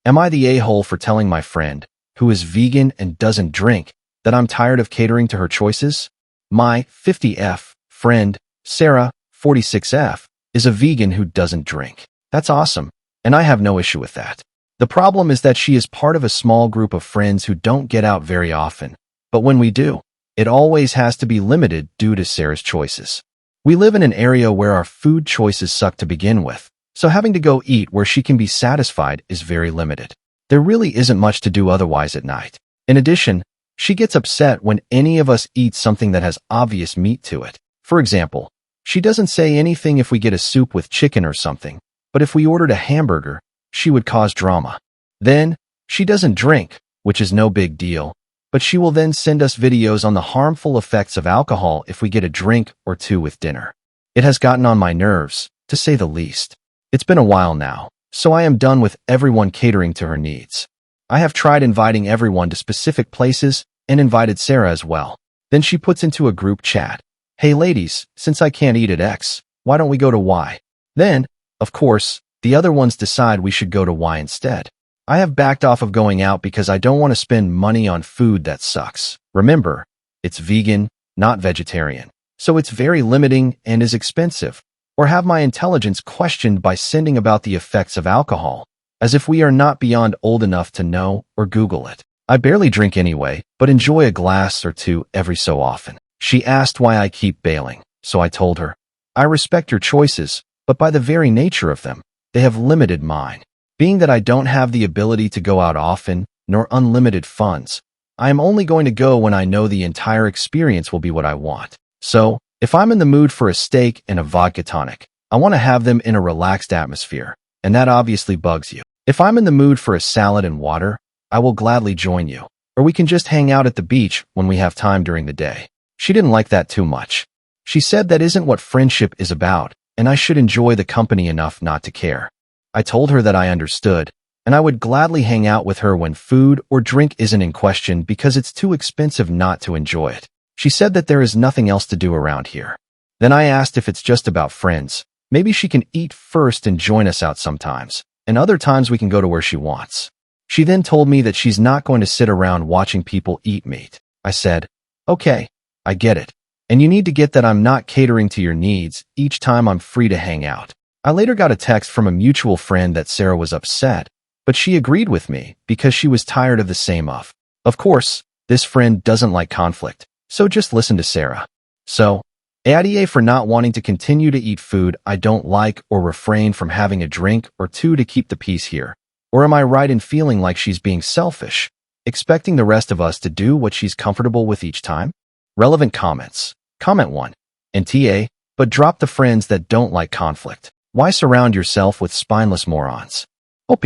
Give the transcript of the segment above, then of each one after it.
Am I the a-hole for telling my friend, who is vegan and doesn't drink, that I'm tired of catering to her choices? My 50F friend, Sarah, 46F, is a vegan who doesn't drink. That's awesome, and I have no issue with that. The problem is that she is part of a small group of friends who don't get out very often, but when we do, it always has to be limited due to Sarah's choices. We live in an area where our food choices suck to begin with, so having to go eat where she can be satisfied is very limited. There really isn't much to do otherwise at night. In addition, she gets upset when any of us eat something that has obvious meat to it. For example, she doesn't say anything if we get a soup with chicken or something, but if we ordered a hamburger, she would cause drama. Then, she doesn't drink, which is no big deal, but she will then send us videos on the harmful effects of alcohol if we get a drink or two with dinner. It has gotten on my nerves, to say the least. It's been a while now, so I am done with everyone catering to her needs. I have tried inviting everyone to specific places and invited Sarah as well. Then she puts into a group chat, "Hey ladies, since I can't eat at X, why don't we go to Y?" Then, of course, the other ones decide we should go to Y instead. I have backed off of going out because I don't want to spend money on food that sucks. Remember, it's vegan, not vegetarian, so it's very limiting and is expensive. Or have my intelligence questioned by sending about the effects of alcohol, as if we are not beyond old enough to know or Google it. I barely drink anyway, but enjoy a glass or two every so often. She asked why I keep bailing, so I told her, I respect your choices, but by the very nature of them, they have limited mine. Being that I don't have the ability to go out often, nor unlimited funds, I am only going to go when I know the entire experience will be what I want. So, if I'm in the mood for a steak and a vodka tonic, I want to have them in a relaxed atmosphere, and that obviously bugs you. If I'm in the mood for a salad and water, I will gladly join you, or we can just hang out at the beach when we have time during the day. She didn't like that too much. She said that isn't what friendship is about, and I should enjoy the company enough not to care. I told her that I understood, and I would gladly hang out with her when food or drink isn't in question because it's too expensive not to enjoy it. She said that there is nothing else to do around here. Then I asked if it's just about friends. Maybe she can eat first and join us out sometimes, and other times we can go to where she wants. She then told me that she's not going to sit around watching people eat meat. I said, okay, I get it. And you need to get that I'm not catering to your needs each time I'm free to hang out. I later got a text from a mutual friend that Sarah was upset, but she agreed with me because she was tired of the same of. Of course, this friend doesn't like conflict. So just listen to Sarah. So, ADA for not wanting to continue to eat food I don't like or refrain from having a drink or two to keep the peace here. Or am I right in feeling like she's being selfish, expecting the rest of us to do what she's comfortable with each time? Relevant comments. Comment 1. NTA, but drop the friends that don't like conflict. Why surround yourself with spineless morons? OP.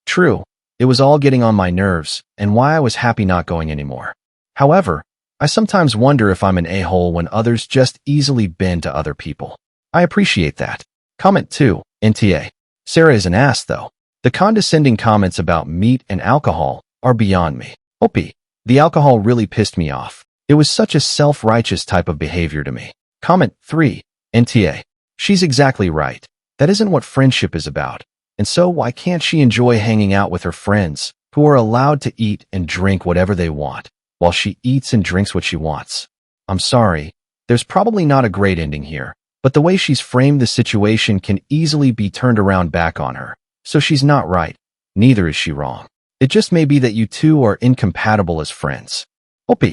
True. It was all getting on my nerves and why I was happy not going anymore. However, I sometimes wonder if I'm an a-hole when others just easily bend to other people. I appreciate that. Comment 2. NTA. Sarah is an ass though. The condescending comments about meat and alcohol are beyond me. OP. The alcohol really pissed me off. It was such a self-righteous type of behavior to me. Comment 3. NTA. She's exactly right. That isn't what friendship is about. And so why can't she enjoy hanging out with her friends, who are allowed to eat and drink whatever they want, while she eats and drinks what she wants? I'm sorry, there's probably not a great ending here, but the way she's framed the situation can easily be turned around back on her. So she's not right. Neither is she wrong. It just may be that you two are incompatible as friends. OP.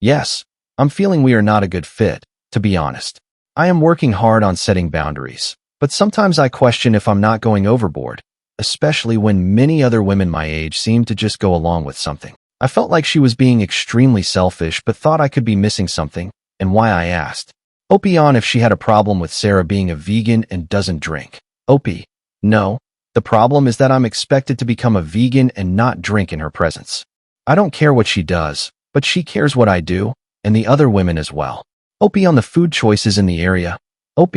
Yes, I'm feeling we are not a good fit, to be honest. I am working hard on setting boundaries, but sometimes I question if I'm not going overboard, especially when many other women my age seem to just go along with something. I felt like she was being extremely selfish but thought I could be missing something, and why I asked. OP on if she had a problem with Sarah being a vegan and doesn't drink. OP. No, the problem is that I'm expected to become a vegan and not drink in her presence. I don't care what she does, but she cares what I do, and the other women as well. OP on the food choices in the area. OP.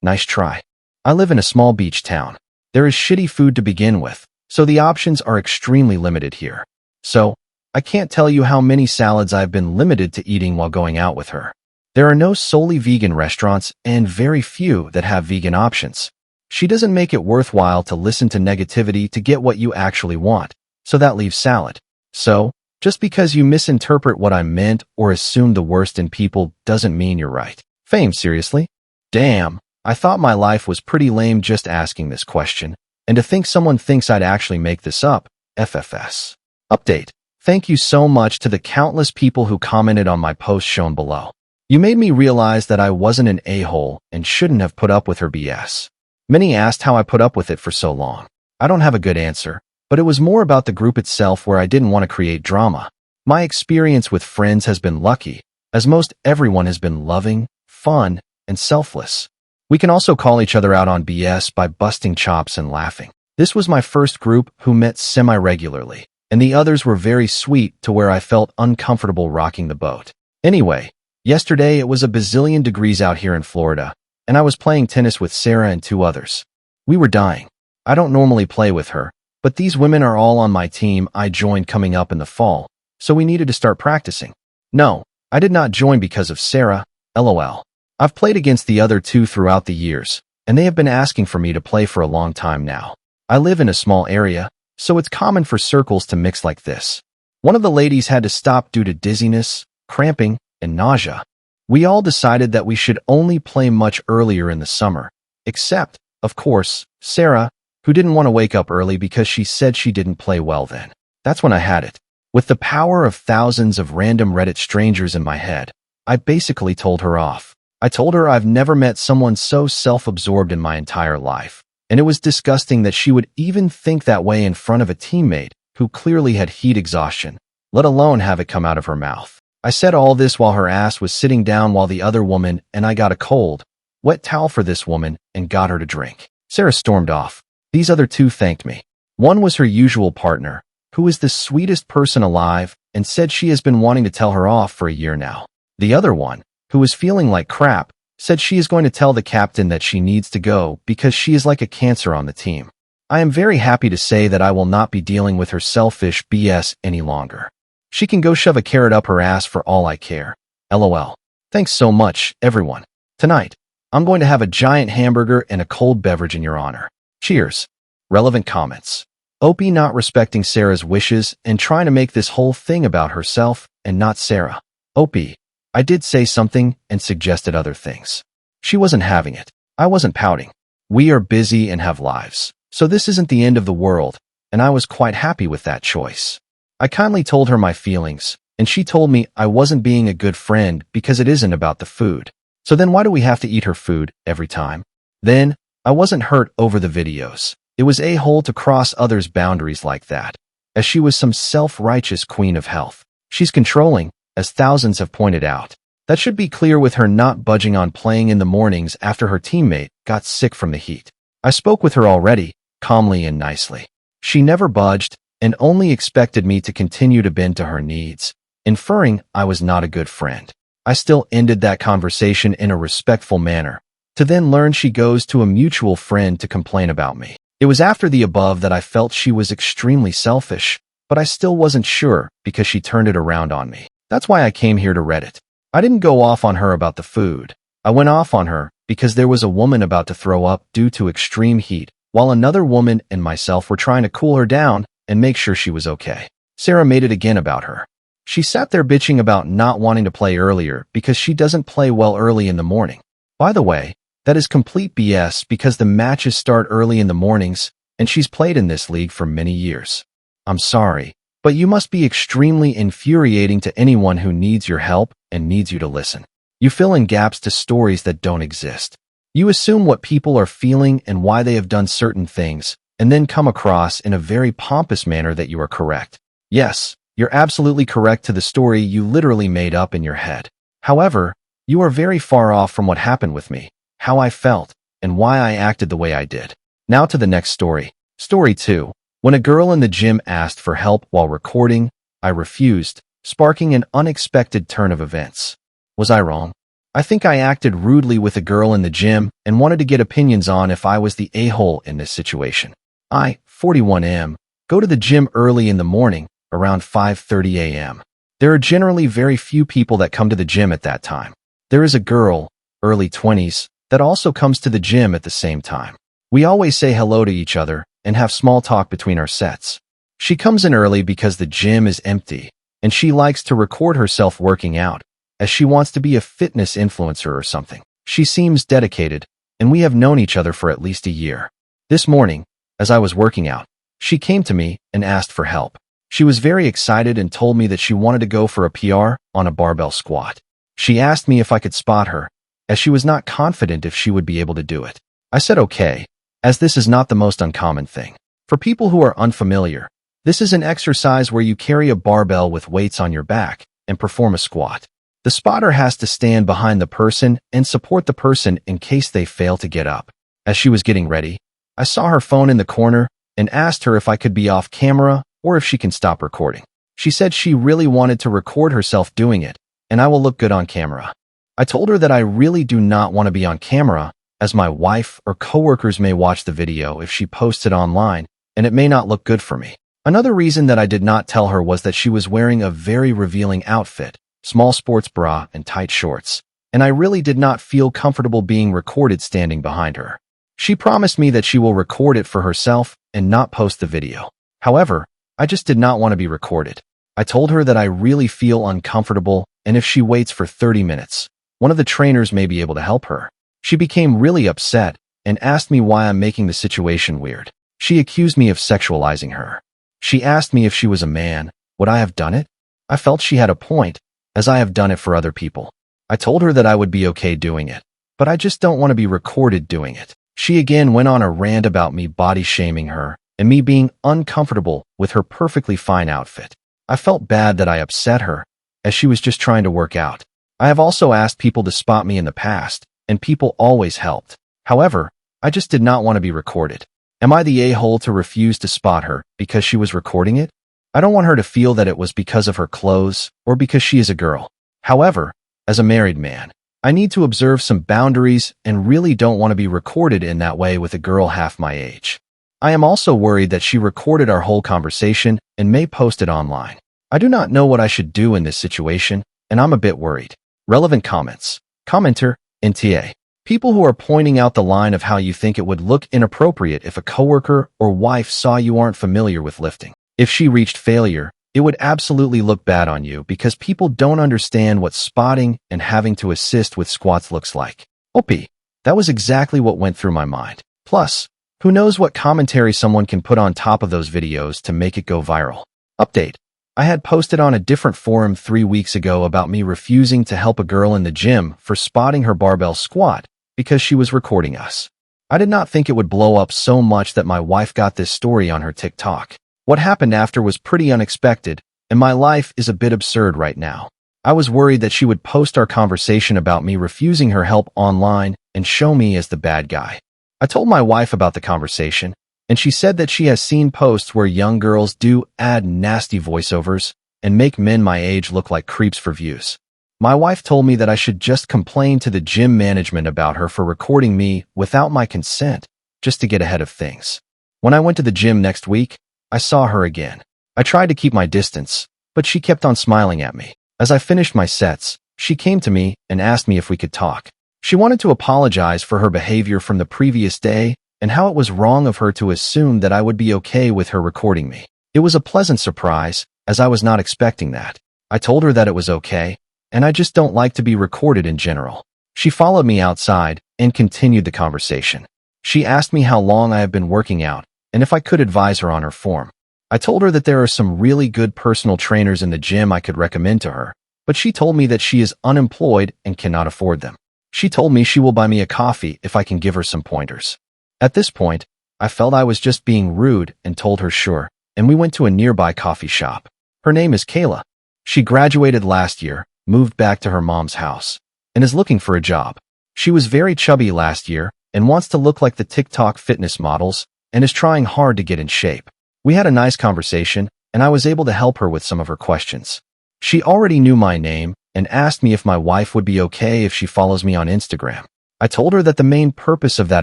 Nice try. I live in a small beach town. There is shitty food to begin with, so the options are extremely limited here. So, I can't tell you how many salads I've been limited to eating while going out with her. There are no solely vegan restaurants and very few that have vegan options. She doesn't make it worthwhile to listen to negativity to get what you actually want, so that leaves salad. So, just because you misinterpret what I meant or assume the worst in people doesn't mean you're right. Fame, seriously? Damn, I thought my life was pretty lame just asking this question, and to think someone thinks I'd actually make this up, FFS. Update. Thank you so much to the countless people who commented on my post shown below. You made me realize that I wasn't an a-hole and shouldn't have put up with her BS. Many asked how I put up with it for so long. I don't have a good answer, but it was more about the group itself where I didn't want to create drama. My experience with friends has been lucky, as most everyone has been loving, fun, and selfless. We can also call each other out on BS by busting chops and laughing. This was my first group who met semi-regularly, and the others were very sweet to where I felt uncomfortable rocking the boat. Anyway, yesterday it was a bazillion degrees out here in Florida, and I was playing tennis with Sarah and 2 others. We were dying. I don't normally play with her, but these women are all on my team I joined coming up in the fall, so we needed to start practicing. No, I did not join because of Sarah, LOL. I've played against the other 2 throughout the years, and they have been asking for me to play for a long time now. I live in a small area, so it's common for circles to mix like this. One of the ladies had to stop due to dizziness, cramping, and nausea. We all decided that we should only play much earlier in the summer, except, of course, Sarah, who didn't want to wake up early because she said she didn't play well then. That's when I had it. With the power of thousands of random Reddit strangers in my head, I basically told her off. I told her I've never met someone so self-absorbed in my entire life, and it was disgusting that she would even think that way in front of a teammate who clearly had heat exhaustion, let alone have it come out of her mouth. I said all this while her ass was sitting down while the other woman and I got a cold, wet towel for this woman and got her to drink. Sarah stormed off. These other 2 thanked me. One was her usual partner, who is the sweetest person alive and said she has been wanting to tell her off for a year now. The other one, who was feeling like crap, said she is going to tell the captain that she needs to go because she is like a cancer on the team. I am very happy to say that I will not be dealing with her selfish BS any longer. She can go shove a carrot up her ass for all I care. LOL. Thanks so much, everyone. Tonight, I'm going to have a giant hamburger and a cold beverage in your honor. Cheers. Relevant comments. Opie not respecting Sarah's wishes and trying to make this whole thing about herself and not Sarah. Opie, I did say something and suggested other things. She wasn't having it. I wasn't pouting. We are busy and have lives, so this isn't the end of the world, and I was quite happy with that choice. I kindly told her my feelings, and she told me I wasn't being a good friend because it isn't about the food. So then why do we have to eat her food every time? Then, I wasn't hurt over the videos. It was a-hole to cross others' boundaries like that, as she was some self-righteous queen of health. She's controlling, as thousands have pointed out. That should be clear with her not budging on playing in the mornings after her teammate got sick from the heat. I spoke with her already, calmly and nicely. She never budged, and only expected me to continue to bend to her needs, inferring I was not a good friend. I still ended that conversation in a respectful manner, to then learn she goes to a mutual friend to complain about me. It was after the above that I felt she was extremely selfish, but I still wasn't sure because she turned it around on me. That's why I came here to Reddit. I didn't go off on her about the food. I went off on her because there was a woman about to throw up due to extreme heat, while another woman and myself were trying to cool her down and make sure she was okay. Sarah made it again about her. She sat there bitching about not wanting to play earlier because she doesn't play well early in the morning. By the way, that is complete BS because the matches start early in the mornings, and she's played in this league for many years. I'm sorry, but you must be extremely infuriating to anyone who needs your help and needs you to listen. You fill in gaps to stories that don't exist. You assume what people are feeling and why they have done certain things, and then come across in a very pompous manner that you are correct. Yes, you're absolutely correct to the story you literally made up in your head. However, you are very far off from what happened with me, how I felt, and why I acted the way I did. Now to the next story. Story 2. When a girl in the gym asked for help while recording, I refused, sparking an unexpected turn of events. Was I wrong? I think I acted rudely with a girl in the gym and wanted to get opinions on if I was the a-hole in this situation. I, 41M, go to the gym early in the morning, around 5:30 a.m. There are generally very few people that come to the gym at that time. There is a girl, early 20s, that also comes to the gym at the same time. We always say hello to each other and have small talk between our sets. She comes in early because the gym is empty, and she likes to record herself working out, as she wants to be a fitness influencer or something. She seems dedicated, and we have known each other for at least a year. This morning, as I was working out, she came to me and asked for help. She was very excited and told me that she wanted to go for a PR on a barbell squat. She asked me if I could spot her, as she was not confident if she would be able to do it. I said okay, as this is not the most uncommon thing. For people who are unfamiliar, this is an exercise where you carry a barbell with weights on your back and perform a squat. The spotter has to stand behind the person and support the person in case they fail to get up. As she was getting ready, I saw her phone in the corner and asked her if I could be off camera or if she can stop recording. She said she really wanted to record herself doing it, and I will look good on camera. I told her that I really do not want to be on camera, as my wife or coworkers may watch the video if she posts it online, and it may not look good for me. Another reason that I did not tell her was that she was wearing a very revealing outfit, small sports bra and tight shorts, and I really did not feel comfortable being recorded standing behind her. She promised me that she will record it for herself and not post the video. However, I just did not want to be recorded. I told her that I really feel uncomfortable, and if she waits for 30 minutes, one of the trainers may be able to help her. She became really upset and asked me why I'm making the situation weird. She accused me of sexualizing her. She asked me if she was a man, would I have done it? I felt she had a point, as I have done it for other people. I told her that I would be okay doing it, but I just don't want to be recorded doing it. She again went on a rant about me body shaming her and me being uncomfortable with her perfectly fine outfit. I felt bad that I upset her, as she was just trying to work out. I have also asked people to spot me in the past, and people always helped. However, I just did not want to be recorded. Am I the a-hole to refuse to spot her because she was recording it? I don't want her to feel that it was because of her clothes or because she is a girl. However, as a married man, I need to observe some boundaries and really don't want to be recorded in that way with a girl half my age. I am also worried that she recorded our whole conversation and may post it online. I do not know what I should do in this situation, and I'm a bit worried. Relevant comments. Commenter, NTA. People who are pointing out the line of how you think it would look inappropriate if a coworker or wife saw you aren't familiar with lifting. If she reached failure, it would absolutely look bad on you because people don't understand what spotting and having to assist with squats looks like. Opie, that was exactly what went through my mind. Plus, who knows what commentary someone can put on top of those videos to make it go viral. Update. I had posted on a different forum 3 weeks ago about me refusing to help a girl in the gym for spotting her barbell squat because she was recording us. I did not think it would blow up so much that my wife got this story on her TikTok. What happened after was pretty unexpected, and my life is a bit absurd right now. I was worried that she would post our conversation about me refusing her help online and show me as the bad guy. I told my wife about the conversation, and she said that she has seen posts where young girls do add nasty voiceovers and make men my age look like creeps for views. My wife told me that I should just complain to the gym management about her for recording me without my consent, just to get ahead of things. When I went to the gym next week, I saw her again. I tried to keep my distance, but she kept on smiling at me. As I finished my sets, she came to me and asked me if we could talk. She wanted to apologize for her behavior from the previous day and how it was wrong of her to assume that I would be okay with her recording me. It was a pleasant surprise, as I was not expecting that. I told her that it was okay, and I just don't like to be recorded in general. She followed me outside and continued the conversation. She asked me how long I have been working out and if I could advise her on her form. I told her that there are some really good personal trainers in the gym I could recommend to her, but she told me that she is unemployed and cannot afford them. She told me she will buy me a coffee if I can give her some pointers. At this point, I felt I was just being rude and told her sure, and we went to a nearby coffee shop. Her name is Kayla. She graduated last year, moved back to her mom's house, and is looking for a job. She was very chubby last year and wants to look like the TikTok fitness models and is trying hard to get in shape. We had a nice conversation, and I was able to help her with some of her questions. She already knew my name and asked me if my wife would be okay if she follows me on Instagram. I told her that the main purpose of that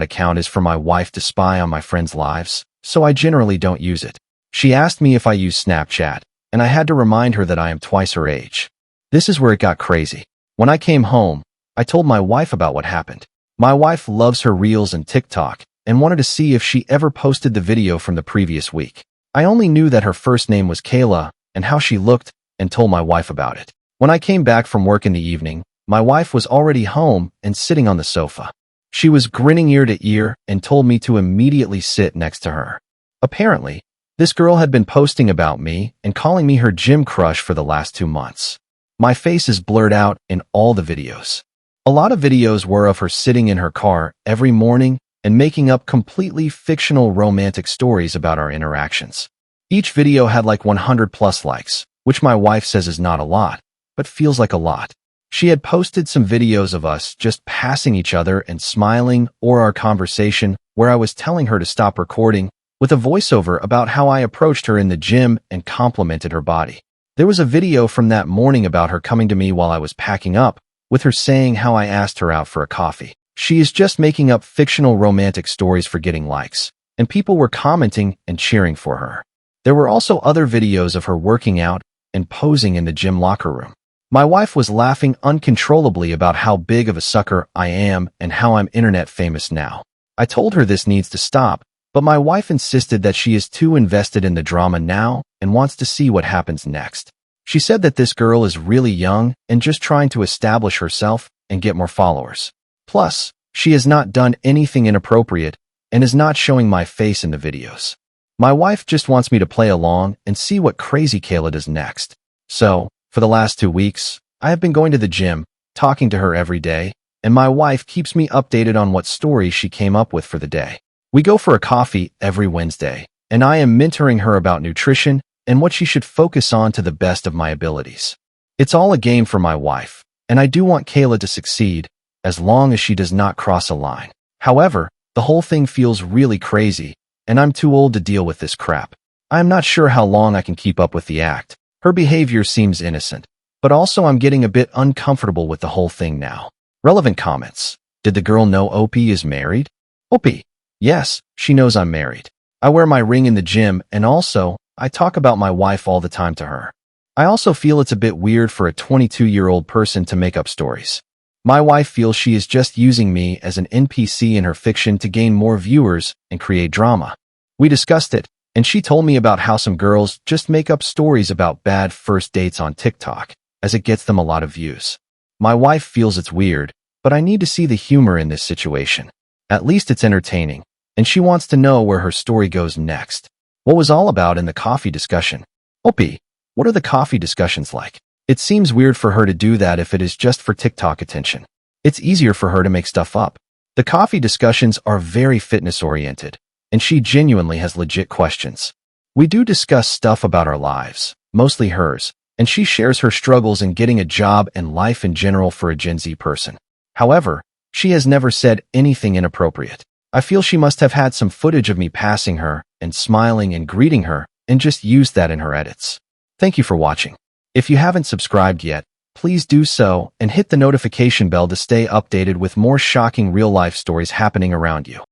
account is for my wife to spy on my friends' lives, so I generally don't use it. She asked me if I use Snapchat, and I had to remind her that I am twice her age. This is where it got crazy. When I came home, I told my wife about what happened. My wife loves her Reels and TikTok, and wanted to see if she ever posted the video from the previous week. I only knew that her first name was Kayla and how she looked and told my wife about it. When I came back from work in the evening, my wife was already home and sitting on the sofa. She was grinning ear to ear and told me to immediately sit next to her. Apparently, this girl had been posting about me and calling me her gym crush for the last 2 months. My face is blurred out in all the videos. A lot of videos were of her sitting in her car every morning and making up completely fictional romantic stories about our interactions. Each video had like 100 plus likes, which my wife says is not a lot, but feels like a lot. She had posted some videos of us just passing each other and smiling, or our conversation where I was telling her to stop recording with a voiceover about how I approached her in the gym and complimented her body. There was a video from that morning about her coming to me while I was packing up, with her saying how I asked her out for a coffee. She is just making up fictional romantic stories for getting likes, and people were commenting and cheering for her. There were also other videos of her working out and posing in the gym locker room. My wife was laughing uncontrollably about how big of a sucker I am and how I'm internet famous now. I told her this needs to stop, but my wife insisted that she is too invested in the drama now and wants to see what happens next. She said that this girl is really young and just trying to establish herself and get more followers. Plus, she has not done anything inappropriate and is not showing my face in the videos. My wife just wants me to play along and see what crazy Kayla does next. So, for the last 2 weeks, I have been going to the gym, talking to her every day, and my wife keeps me updated on what stories she came up with for the day. We go for a coffee every Wednesday, and I am mentoring her about nutrition and what she should focus on to the best of my abilities. It's all a game for my wife, and I do want Kayla to succeed, as long as she does not cross a line. However, the whole thing feels really crazy, and I'm too old to deal with this crap. I am not sure how long I can keep up with the act. Her behavior seems innocent, but also I'm getting a bit uncomfortable with the whole thing now. Relevant comments. Did the girl know Opie is married? Opie. Yes, she knows I'm married. I wear my ring in the gym, and also, I talk about my wife all the time to her. I also feel it's a bit weird for a 22-year-old person to make up stories. My wife feels she is just using me as an NPC in her fiction to gain more viewers and create drama. We discussed it, and she told me about how some girls just make up stories about bad first dates on TikTok, as it gets them a lot of views. My wife feels it's weird, but I need to see the humor in this situation. At least it's entertaining, and she wants to know where her story goes next. What was all about in the coffee discussion? Opie, what are the coffee discussions like? It seems weird for her to do that if it is just for TikTok attention. It's easier for her to make stuff up. The coffee discussions are very fitness-oriented, and she genuinely has legit questions. We do discuss stuff about our lives, mostly hers, and she shares her struggles in getting a job and life in general for a Gen Z person. However, she has never said anything inappropriate. I feel she must have had some footage of me passing her and smiling and greeting her and just used that in her edits. Thank you for watching. If you haven't subscribed yet, please do so and hit the notification bell to stay updated with more shocking real-life stories happening around you.